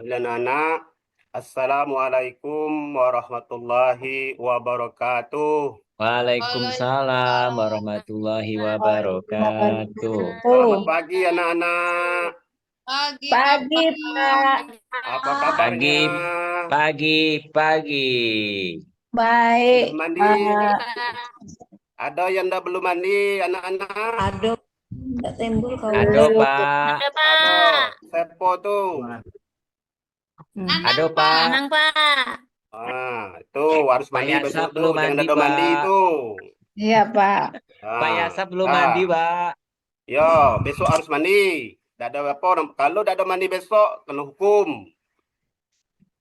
anak. Assalamualaikum warahmatullahi wabarakatuh. Waalaikumsalam warahmatullahi wabarakatuh. Selamat Wabarakatuh. pagi anak-anak. Pagi, Pagi, Bapak. Pak. Apa Pagi, kabarnya? pagi, pagi. Sudah Baik, mandi? Pak. Ada yang dah belum mandi anak-anak? Aduh, nggak timbul kau. Aduh, Pak. Ada. Sepo tuh. Nanang, Aduh, Pak. Pak. Tenang, Pak. Itu harus Pak mandi besok Yasap tuh. belum Jangan mandi, ada mandi Pak. itu. Iya, Pak. Pak Ah, Yasap belum ah. mandi, Pak. Yo, besok harus mandi. Tidak ada apa. Kalau tidak ada mandi besok, kena hukum.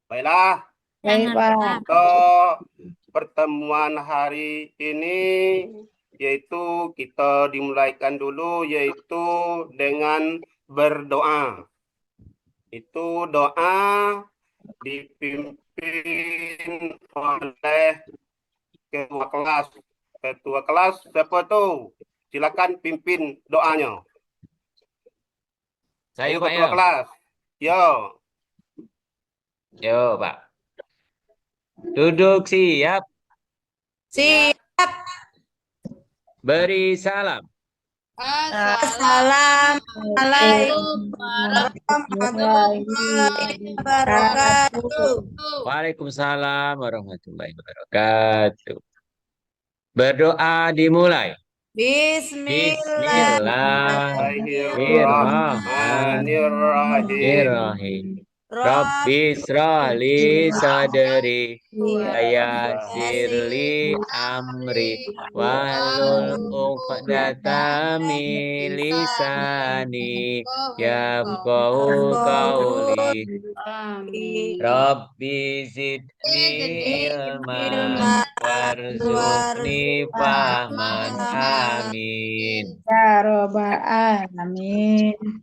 Baiklah. Baik, Pak. Untuk pertemuan hari ini yaitu kita dimulaikan dulu yaitu dengan berdoa. Itu doa dipimpin oleh ketua kelas. Ketua kelas siapa tuh? Silakan pimpin doanya. Saya, Ayo Pak, ketua ya. kelas. Yo. Yo, Pak. Duduk siap. Siap. Beri salam. Assalamualaikum warahmatullahi Wabarakatuh. Waalaikumsalam warahmatullahi wabarakatuh. Berdoa dimulai. Bismillahirrahmanirrahim. Bismillahirrahmanirrahim. Rabbi shrahli sadri wa yassirli amri wahlul 'uqdatam min lisani yafqahu qawli. Rabbi zidni ilman warzuqni fahman. Amin. Ya Rabbal Alamin.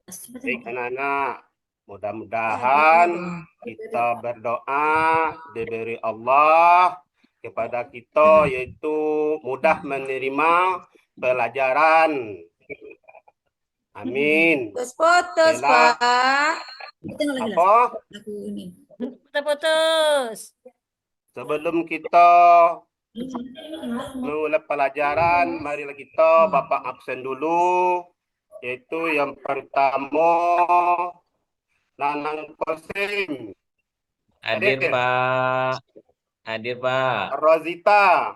Baik anak-anak, mudah-mudahan kita berdoa diberi Allah kepada kita yaitu mudah menerima pelajaran. Amin. Putus, Bella. Pak. Apa? Putus. Sebelum kita mulai pelajaran, marilah kita Bapak absen dulu. Yaitu yang pertama Nanang Kosim, Hadir, Pak. Hadir, Pak. Rozita,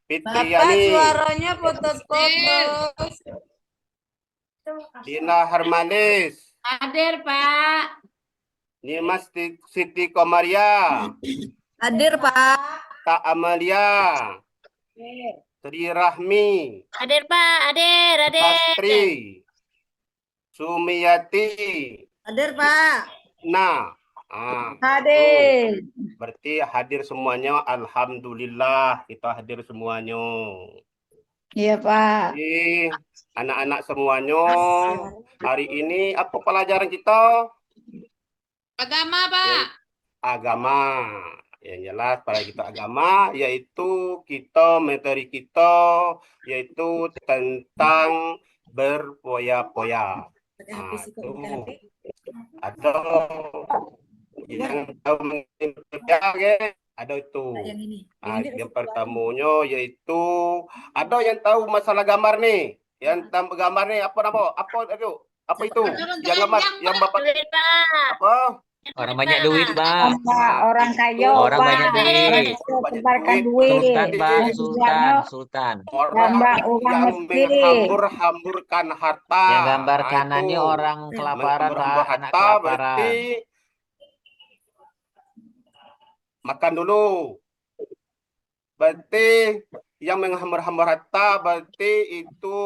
Fitriani, Suaranya putus-putus. Dina Harmanis, Hadir, Pak. Nimas Siti Komaria, Hadir, Pak. Kak Amalia, Sri Rahmi, Hadir, Pak. Hadir, Sastri, Sumiyati. Hadir, Pak. Nah, Hadir. berarti hadir semuanya. Alhamdulillah kita hadir semuanya. Iya, Pak. Jadi anak-anak semuanya hari ini apa pelajaran kita? Agama, Pak. Agama. Yang jelas pada kita agama yaitu kita materi kita yaitu tentang berpoya-poya. Itu ada yang tahu mengenai ada itu. Yang pertamanya yaitu ada yang tahu masalah gambar nih. Yang tahu gambar nih apa nama? Apa itu? Yang gambar yang Bapak apa? Orang banyak duit, Pak. Orang kaya, Orang Pak. banyak duit. Sebarkan duit. Sultan, Pak. Sultan. Orang orang yang miskin. menghambur-hamburkan harta. Yang gambar Nah, kanannya itu. orang kelaparan, Menghambur-hambur Pak. Anak harta kelaparan. berarti makan dulu. Berarti yang menghambur-hambur harta berarti itu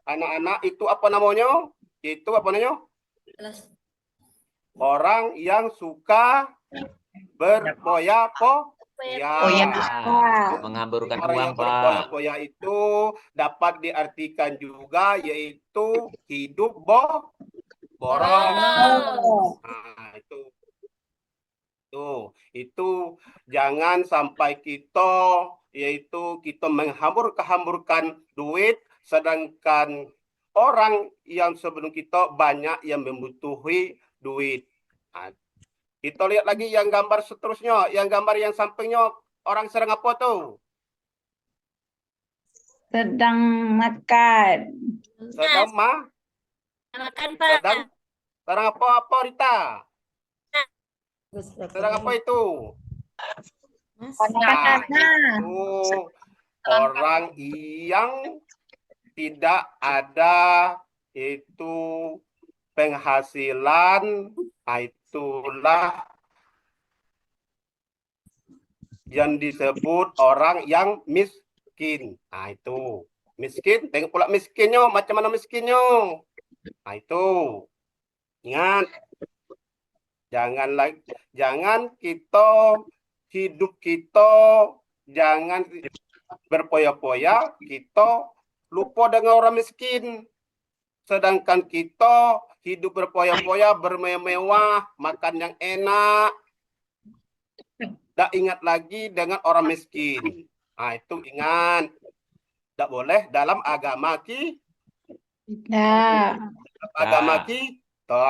anak-anak itu apa namanya? Itu apa namanya? Orang yang suka berpoya-poya. Menghamburkan Orang uang, yang Pak. berpoya-poya itu dapat diartikan juga yaitu hidup boros. Nah, itu jangan sampai kita yaitu kita menghamburkan duit sedangkan orang yang sebelum kita banyak yang membutuhi duit. Nah, kita lihat lagi yang gambar seterusnya, yang gambar yang sampingnya orang sedang apa tuh? Sedang makan. Sedang Makan, Pak. sedang apa Rita? Sedang apa itu? Nah, itu orang yang tidak ada itu penghasilan, nah, itulah yang disebut orang yang miskin. Nah, itu miskin. Tengok pula miskinnya, macam mana miskinnya. Nah, itu ingat, jangan kita hidup kita jangan berpoya-poya, kita lupa dengan orang miskin. Sedangkan kita hidup berpoya-poya, bermewah-mewah, makan yang enak. Tak ingat lagi dengan orang miskin. Nah, itu ingat. Tak boleh dalam agama Ya. kita.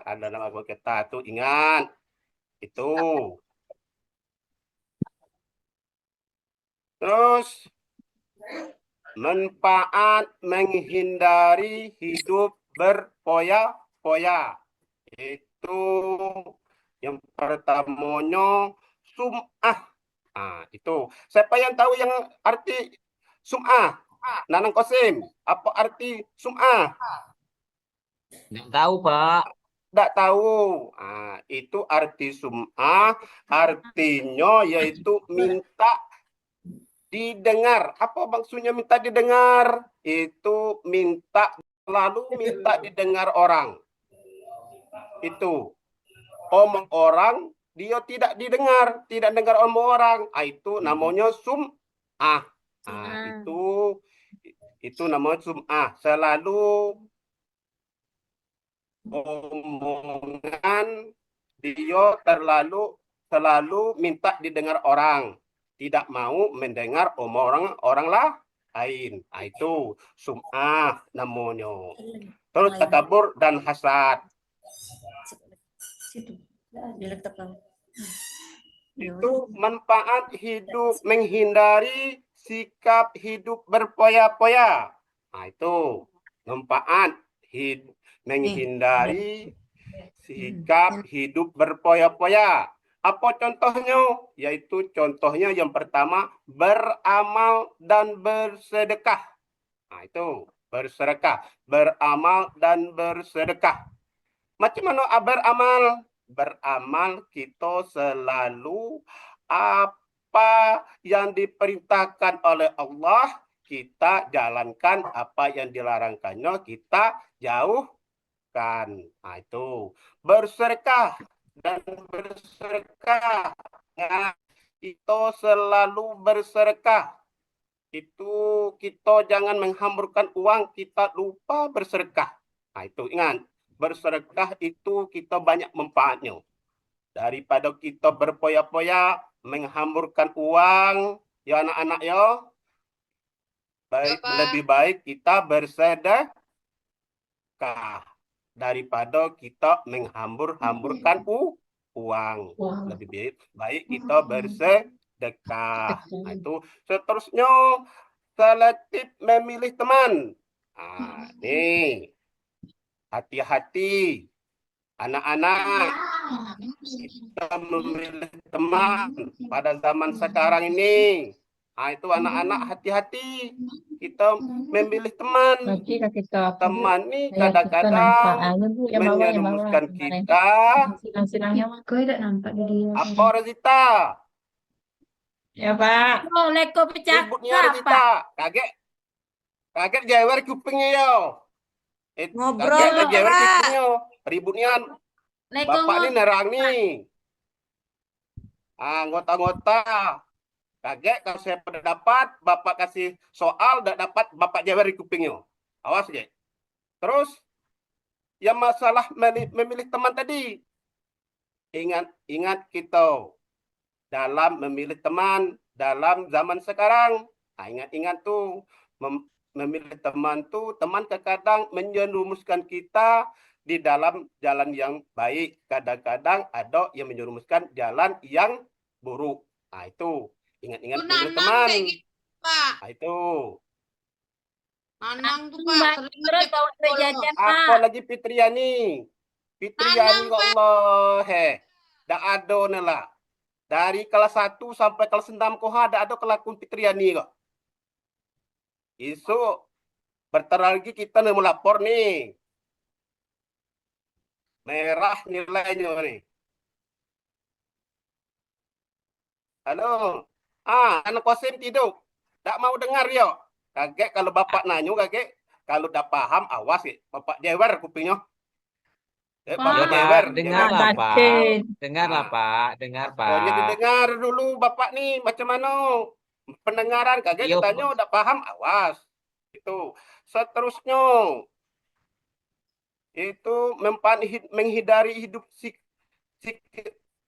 Ada dalam agama kita tuh ingat. Itu. Terus manfaat menghindari hidup berpoya-poya. Itu yang pertamanya sum'ah. Nah, itu. Siapa yang tahu yang arti sum'ah? Nanang Kosim, apa arti sum'ah? Nggak tahu, Pak. Tidak tahu. Nah, itu arti sum'ah, artinya yaitu minta didengar. Apa maksudnya minta didengar? Itu lalu minta didengar orang. Itu omong orang dia tidak didengar, tidak dengar omong orang. Itu namanya sum'ah. Nah, itu namanya sum'ah. Selalu omongan dia selalu minta didengar orang, tidak mau mendengar omong orang lain. Nah, itu sum'ah namanya. Terus takabur dan hasad. Itu manfaat hidup menghindari sikap hidup berpoya-poya. Nah, itu manfaat menghindari sikap hidup berpoya-poya. Apa contohnya? Yaitu contohnya yang pertama beramal dan bersedekah. Nah, itu bersedekah, beramal dan bersedekah. Macam mana beramal? Beramal kita selalu apa yang diperintahkan oleh Allah, kita jalankan, apa yang dilarangkannya kita jauhkan. Nah, itu bersedekah dan bersedekah. Nah, kita selalu bersedekah. Itu kita jangan menghamburkan uang, kita lupa bersedekah. Nah, itu ingat. Bersedekah itu kita banyak manfaatnya. Daripada kita berpoya-poya, menghamburkan uang, ya anak-anak ya. Lebih baik kita bersedekah daripada kita menghambur-hamburkan uang. Lebih baik kita bersedekah. Nah, itu seterusnya selektif memilih teman. Nah, nih. Hati-hati anak-anak, kita memilih teman pada zaman sekarang ini. Nah, itu anak-anak hati-hati kita memilih teman. Teman ini kadang-kadang menyerumuskan kita. Apa Rezita? Ya, Pak. Ributnya Rezita. Kaget jewer kupingnya yo. Ngobrol, Kaget jewer Pak. kupingnya. Ributnya Bapak ini nerang nih. Anggota-anggota kaget kalau saya dapat, Bapak kasih soal, tidak dapat, Bapak jewer di kupingnya. Awas ya. Terus yang masalah memilih teman tadi, ingat kita dalam memilih teman dalam zaman sekarang. Ingat-ingat tuh memilih teman tuh, teman kadang menjerumuskan kita di dalam jalan yang baik. Kadang-kadang ada yang menjerumuskan jalan yang buruk. Nah, itu. Ingat-ingat Tuh memilih Nanang teman. kayak gitu, Pak. Nah, itu. Nanang tuh, Pak. Mbak Sering terus aja bawa kumpul. jajan, Apa Pak. lagi Fitriani? Fitriani Nanang, ya Pak. Allah, dah ada nih lah. Dari kelas 1 sampai kelas 6 koha dah ada kelakon Fitriani kok. Isu bentar lagi kita nih melapor nih. Merah nilainya nih. Halo. Anak kosim tidur. Tak mau dengar yo. Kaget kalau bapak nanyo kaget. Kalau udah paham awas ya. Bapak jewer kupingnya. Pak. Bapak Ya, jewer. Pak. Dengarlah, Pak Pak. Katin. Dengarlah, Ah. Pak. Dengar, Pokoknya Pak. didengar dulu bapak nih macam mana pendengaran kaget Iya, ditanya udah paham awas itu seterusnya itu menghindari hidup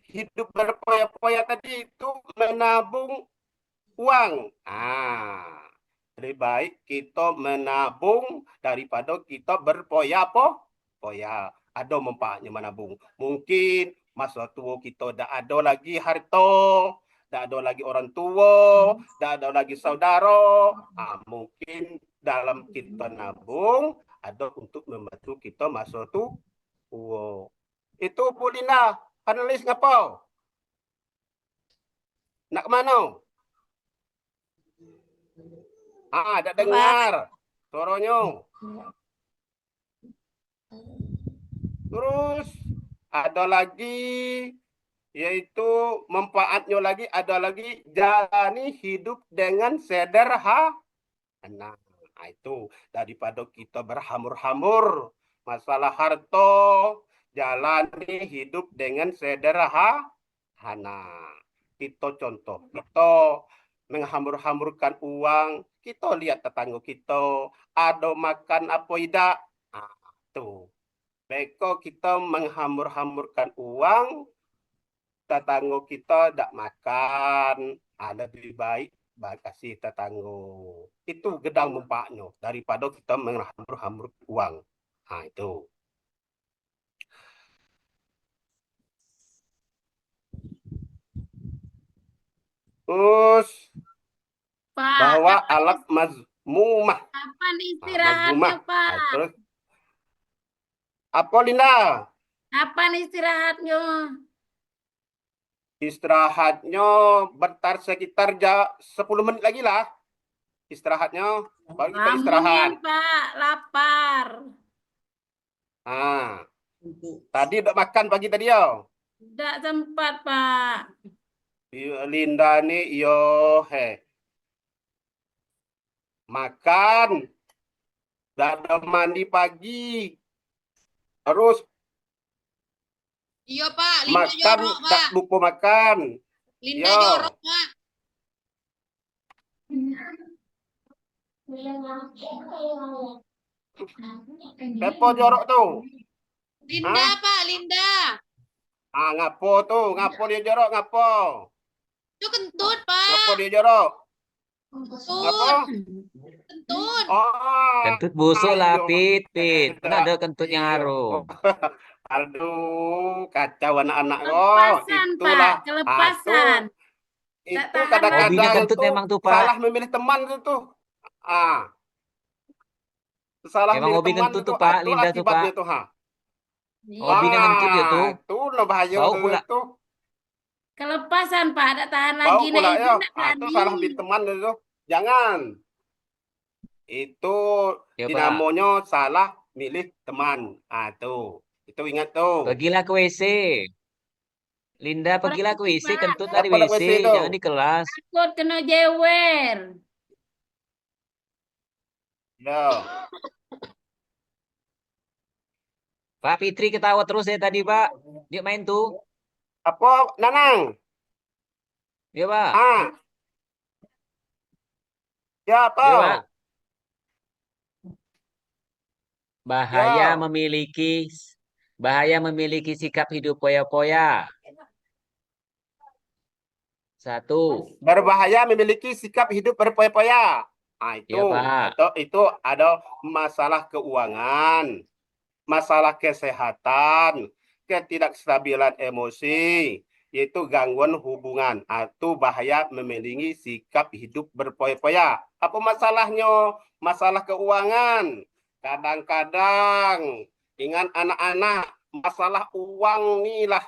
hidup berpoya-poya tadi itu menabung uang. Lebih baik kita menabung daripada kita berpoya-poya. Ada manfaatnya menabung. Mungkin masa tua kita dah ada lagi harta, dah ada lagi orang tua, dah ada lagi saudara. Mungkin dalam kita nabung ada untuk membantu kita masa tua. Itu Pulina, panelis ngapa? Nak ke mana? Ada Pak. dengar suaranya. Terus ada lagi yaitu manfaatnya lagi ada lagi jalani hidup dengan sederhana. Nah, itu daripada kita berhamur-hamur masalah harta, jalani hidup dengan sederhana. Kita contoh, kita menghamur-hamurkan uang, kita lihat tetangga kita ada makan apa tidak. Tuh. Beko kita menghamur-hamurkan uang, tetangga kita tidak makan, lebih baik kasih tetangga. Itu gedang manfaatnya daripada kita menghamur-hamur uang. Itu. Terus Pak, bahwa alat mazmumah. kapan istirahatnya, Mazmumah. Pak? Terus apa Linda? Kapan istirahatnya? Istirahatnya bentar sekitar 10 menit lagi lah. Istirahatnya baru kita istirahat. Bangunin, Pak. Lapar. Tadi udah makan pagi tadi ya. Tidak sempat, Pak. Linda nih yo makan. Udah ada mandi pagi. Terus Iya, Pak. Linda makan jorok, tak Pak. lupa makan. Linda Yo. jorok, Pak. Siapa jorok tuh? Linda, Pak. Linda. Ngapo tuh? Ngapo dia jorok? Ngapo? Itu kentut, Ngapo Pak. dia jorok? Ngapo? Kentut. Kentut. Kentut busuk lah, ayo. Pit. Mana ada kentut yang harum. Aduh, kacau anak-anak kok. Kelepasan, Itulah. Pak. Kelepasan. Itu Tak tahan kadang-kadang Hobinya kentut itu memang tuh, Pak. salah memilih teman itu. Salah Emang milih hobi teman kentut itu. tuh, Pak. Itu Linda tuh, Pak. akibatnya tuh. Hobinya kentut ya tuh. Itu lo bahaya Bau tuh, pula. itu. Kelepasan, Pak. Tak tahan Bau lagi. pula Nah, ya. itu tak Itu berani. salah milih teman itu. Jangan. Itu Ya, Pak. dinamonya salah milih teman. Itu ingat tuh. Pergilah ke WC. Linda, pergilah ke WC. Pak, Kentut lah di Apa nak WC. WC itu? Jangan di kelas. takut kena jewer. Ya. Pak Fitri ketawa terus ya tadi, Pak. Dia main tuh. Apa, Nanang? Ya, Pak. Ya, apa? Ya, Pak. Bahaya Ya. memiliki sikap hidup poya-poya. 1. Berbahaya memiliki sikap hidup berpoya-poya. Iya, Pak. Itu ada masalah keuangan, masalah kesehatan, ketidakstabilan emosi, yaitu gangguan hubungan atau bahaya memiliki sikap hidup berpoya-poya. Apa masalahnya? Masalah keuangan. Kadang-kadang, ingat anak-anak, masalah uang inilah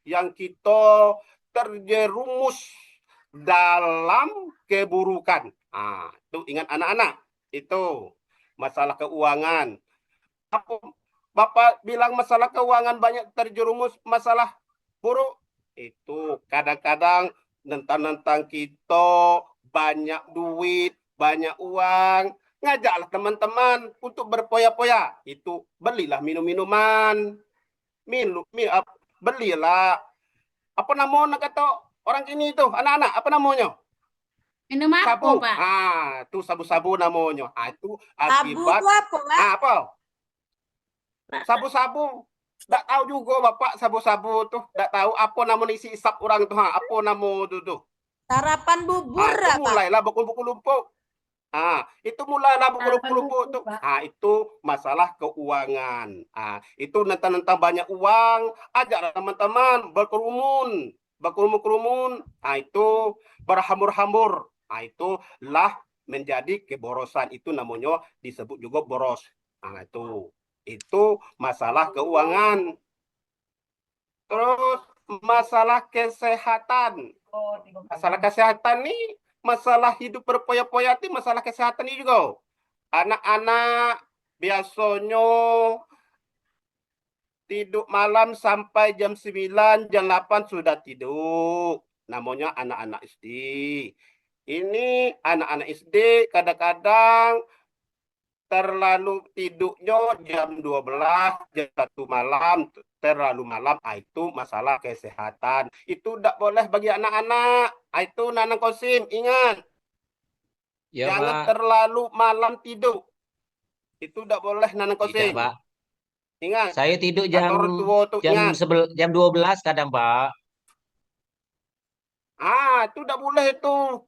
yang kita terjerumus dalam keburukan. Itu ingat anak-anak, itu masalah keuangan. Apa Bapak bilang masalah keuangan banyak terjerumus masalah buruk? Itu kadang-kadang nentang-nentang kita banyak duit, banyak uang, ngajaklah teman-teman untuk berpoya-poya. Itu belilah minum-minuman, belilah apa namanya kata orang ini itu anak-anak apa namanya? Minum apa, Sabu. Pak? Itu sabu-sabu namanya. Itu Sabu akibat itu apa, Pak? apa? Sabu-sabu. Nggak tahu juga Bapak sabu-sabu tuh. Nggak tahu apa nama isi isap orang tuh. Apa nama itu tuh. Sarapan bubur Itu apa? mulailah buku-buku lumpuk. Itu mulailah buku-buku lumpuk tuh. Itu masalah keuangan. Itu nentang-nentang banyak uang. Ajaklah teman-teman berkerumun. Berkerumun-kerumun. Itu berhambur-hambur. Itulah menjadi keborosan. Itu namanya disebut juga boros. Itu masalah keuangan. Terus masalah kesehatan. Masalah kesehatan nih, masalah hidup berpoya-poya itu masalah kesehatan ini juga. Anak-anak biasanya tidur malam sampai jam 9, jam 8 sudah tidur. Namanya anak-anak SD. Ini anak-anak SD kadang-kadang terlalu tidurnya jam 12, jam 1 malam, terlalu malam, itu masalah kesehatan. Itu tidak boleh bagi anak-anak. Itu Nanang Kosim, ingat. Iya, Jangan Pak. terlalu malam tidur. Itu tidak boleh Nanang Tidak, Kosim. Pak. Ingat, Saya tidur kata orang tua tuh ingat. jam 12 kadang, Pak. Itu tidak boleh itu.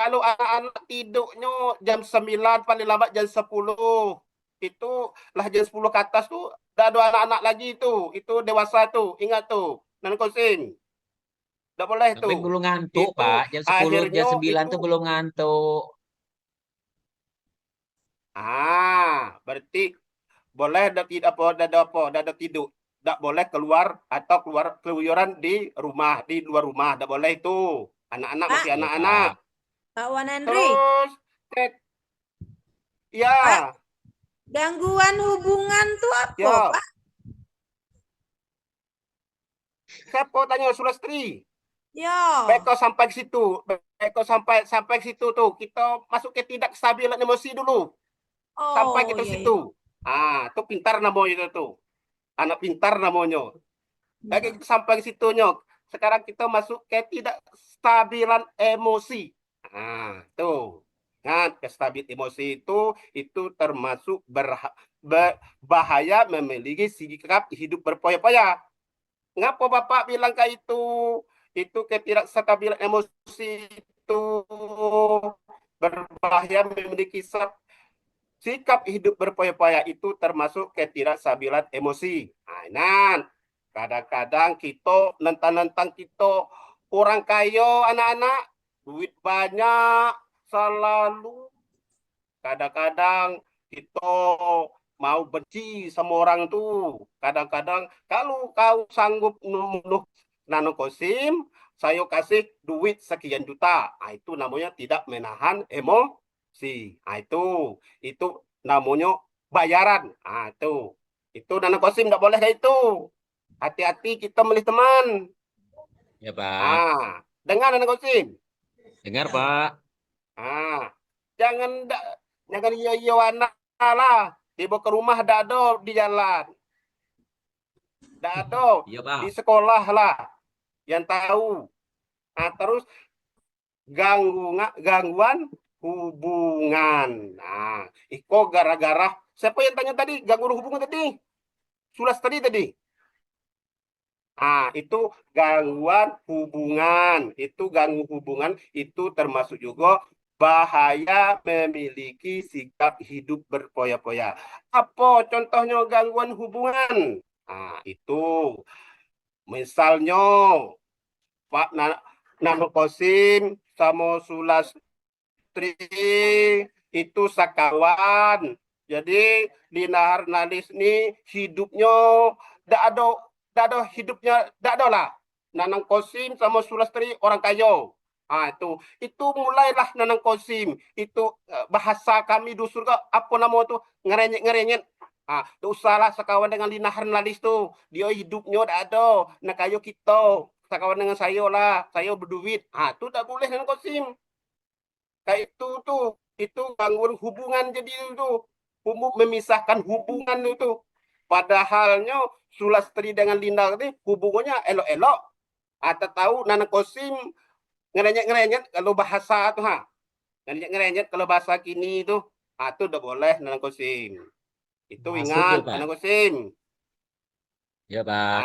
Kalau anak-anak tidurnya jam 9, paling lambat jam 10. Itu lah jam 10 ke atas tuh, udah ada anak-anak lagi itu. Itu dewasa tuh, ingat tuh. Nan Kosim. Tidak boleh Tapi tuh. belum ngantuk, Itu Pak. Jam 10, akhirnya jam 9 itu. tuh belum ngantuk. Berarti boleh tidak ada tidur. Tidak boleh keluar atau keluyuran di rumah, di luar rumah. Tidak boleh itu. Anak-anak Pak. masih Iya, anak-anak. Pak. Pak Wan Henry, Terus, ya, gangguan hubungan tuh apa, ya. Pak? Siapa tanya Sulastri? Yo. Beko sampai ke situ. Beko sampai ke situ tuh. Kita masuk ke tidak stabilan emosi dulu. Sampai kita iya, situ. Itu pintar namanya itu tuh. Anak pintar namanya. Lagi kita sampai ke situnya. Sekarang kita masuk ke tidak stabilan emosi. Tuh. Kan kestabilan emosi itu termasuk berbahaya memiliki sikap hidup berpoya-poya. Ngapa Bapak bilang kayak itu? Itu ketidakstabilan emosi itu berbahaya memiliki sikap hidup berpoya-poya itu termasuk ketidakstabilan emosi. Kadang-kadang kita nentang-nentang kita orang kaya anak-anak, duit banyak, selalu kadang-kadang kita mau benci sama orang tuh. Kadang-kadang kalau kau sanggup nunuh Nano Kosim, saya kasih duit sekian juta. Itu namanya tidak menahan emosi. Itu namanya bayaran. Itu Nano Kosim tidak boleh kayak itu. Hati-hati kita milih teman. Ya, Pak. Dengar Nano Kosim. Dengar, Pak. Jangan iyo anak lah. Dibawa ke rumah dak ada di jalan. Dak ada Iya, Pak. di sekolah lah. Yang tahu. Terus gangguan hubungan. Iko gara-gara siapa yang tanya tadi? Gangguan hubungan tadi? Sulastri tadi. Itu gangguan hubungan. Itu termasuk juga bahaya memiliki sikap hidup berpoya-poya. Apa contohnya gangguan hubungan? Nah, itu misalnya Pak Nano Kosim sama Sulastri itu sakawan. Jadi di Nahar Nalis ini hidupnya tidak ada hidupnya tidak ada lah. Nanang Kosim sama Sulastri orang kaya. Ah itu mulailah Nanang Kosim itu bahasa kami di surga apa nama itu ngerenyet. Tuh salah sekawan dengan Lina Harnalis tuh. Dia hidupnya tidak ada. Nah kayo kita sekawan dengan saya lah. Saya berduit. Itu tidak boleh Nanang Kosim. Kayak itu gangguan hubungan jadi itu. Memisahkan hubungan itu. Padahalnya Sulastri dengan Linda itu hubungannya elok-elok. Atau tahu Nana Kosim ngerenyet kalau bahasa tuh ngerenyet kalau bahasa kini itu itu udah boleh Nana Kosim. Itu Masuk ingat ya, Pak. Nana Kosim. Ya, Pak.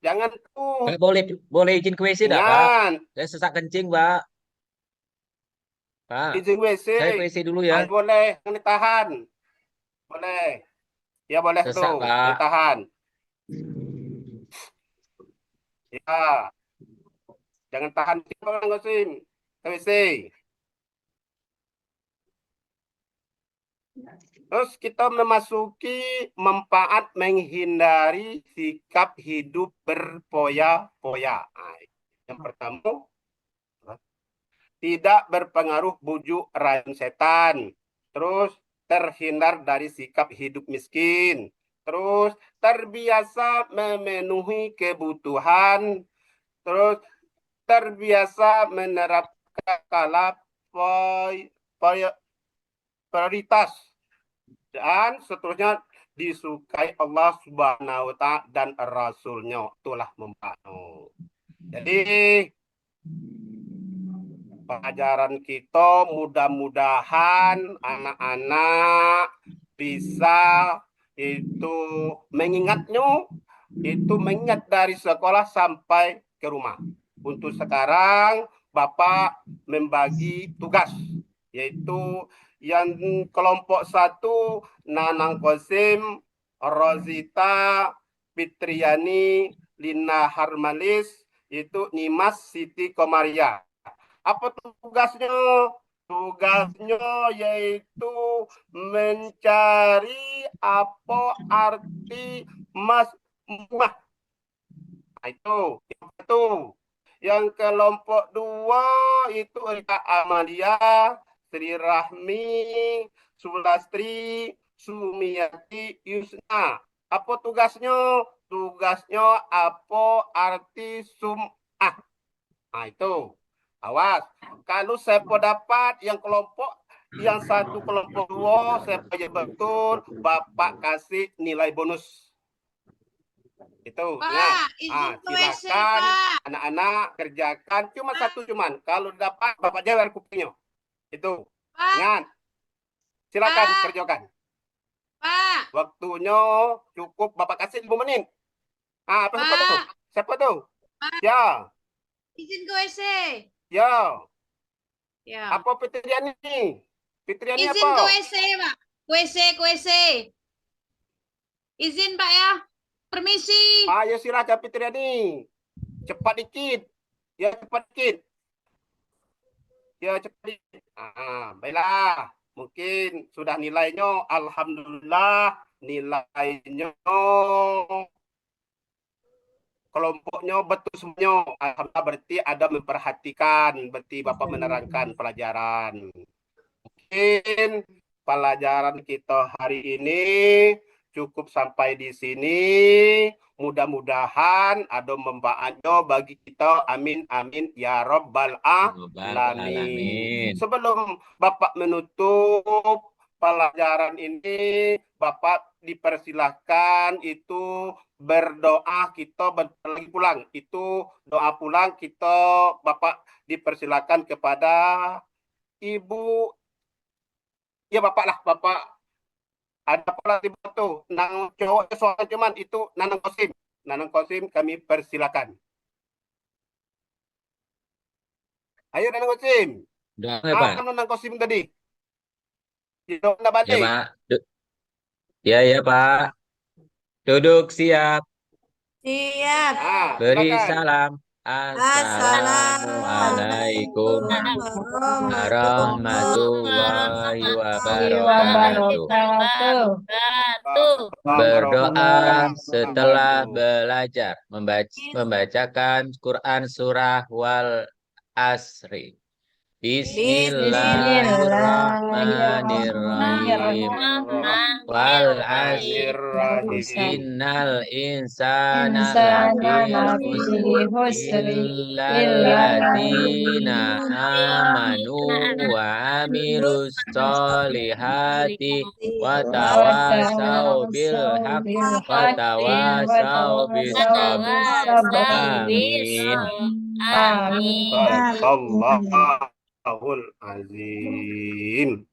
Jangan tuh. Pak, boleh izin ke WC enggak, Pak? Ingat Saya sesak kencing, Pak. Pak, izin WC. saya ke WC dulu ya. Boleh, jangan ditahan. Boleh. Ya boleh Sesak, tuh, Pak. ditahan. Ya, jangan tahan Nana Kosim. Ke WC. Terus kita memasuki manfaat menghindari sikap hidup berpoya-poya. Yang pertama, tidak berpengaruh bujuk rayuan setan. Terus terhindar dari sikap hidup miskin. Terus terbiasa memenuhi kebutuhan. Terus terbiasa menerapkan skala prioritas. Dan seterusnya disukai Allah Subhanahu wa Ta'ala dan Rasulnya. Itulah membantu. Jadi pelajaran kita mudah-mudahan anak-anak bisa itu mengingat dari sekolah sampai ke rumah. Untuk sekarang Bapak membagi tugas, yaitu yang kelompok 1 Nanang Kosim, Rozita, Fitriani, Lina Harmalis, itu Nimas Siti Komaria. Apa tugasnya? Tugasnya yaitu mencari apa arti masmumah. Itu. Yang kelompok 2 itu Rika Amalia, Sri Rahmi, Sulastri, Sumiati, Yusna. Apa tugasnya? Tugasnya apa arti sum'ah. Itu. Awas. Kalau saya dapat yang kelompok yang 1 kelompok 2 saya punya betul, Bapak kasih nilai bonus. Itu. Pak, izin ke WC, Silakan Pak. anak-anak kerjakan cuma 1 cuman. Kalau dapat Bapak jewer kupingnya. Itu. Pak, Ingat. Silakan Pak. kerjakan. Pak, Waktunya cukup Bapak kasih 5 menit. Siapa tuh? Pak. Siapa tuh? Pak. Ya. Izin ke WC. Ya. Ya. Apa Fitriani? Fitriani Izin apa? ke WC, Pak. Ke WC. Izin, Pak ya. Permisi. Ayo silakan Fitriani. Cepat dikit. Ya cepat dikit. Ya cepat dikit. Baiklah. Mungkin sudah nilainya. Alhamdulillah. Nilainya kelompoknya betul semuanya. Alhamdulillah berarti ada memperhatikan. Berarti Bapak menerangkan pelajaran. Mungkin pelajaran kita hari ini cukup sampai di sini. Mudah-mudahan ada manfaatnya bagi kita. Amin, amin. Ya Rabbal Alamin. Sebelum Bapak menutup pelajaran ini, Bapak dipersilahkan itu berdoa, kita lagi pulang. Itu doa pulang kita, Bapak dipersilahkan kepada Ibu. Ya Bapak lah, Bapak. Ada pula di batu. Nang cowok soal cuman itu Nanang Kosim. Nanang Kosim kami persilakan. Ayo Nanang Kosim. Udah nggak, Pak? Apa nang Kosim tadi? Tidak Ya, balik. Pak. Ya, ya, Pak. Duduk siap. Siap. Beri Silakan. salam. Assalamualaikum warahmatullahi wabarakatuh. Berdoa setelah belajar membacakan Quran surah wal asri. Bismillahirrahmanirrahim. Wal asri. Innal insana lafi khusr illal ladzina amanu wa amilus solihati wa tawasau bil haqqi wa tawasau bis sabr. Amin. Sadaqallahul azim.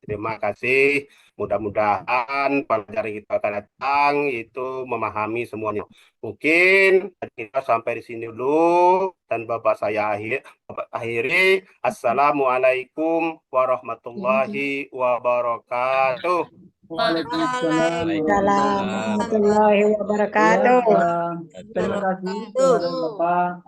Terima kasih. Mudah-mudahan pelajaran kita akan datang itu memahami semuanya. Mungkin kita sampai di sini dulu dan Bapak akhiri. Assalamualaikum warahmatullahi wabarakatuh. Waalaikumsalam Waalaikumsalam. warahmatullahi wabarakatuh. Terima kasih kepada Bapak.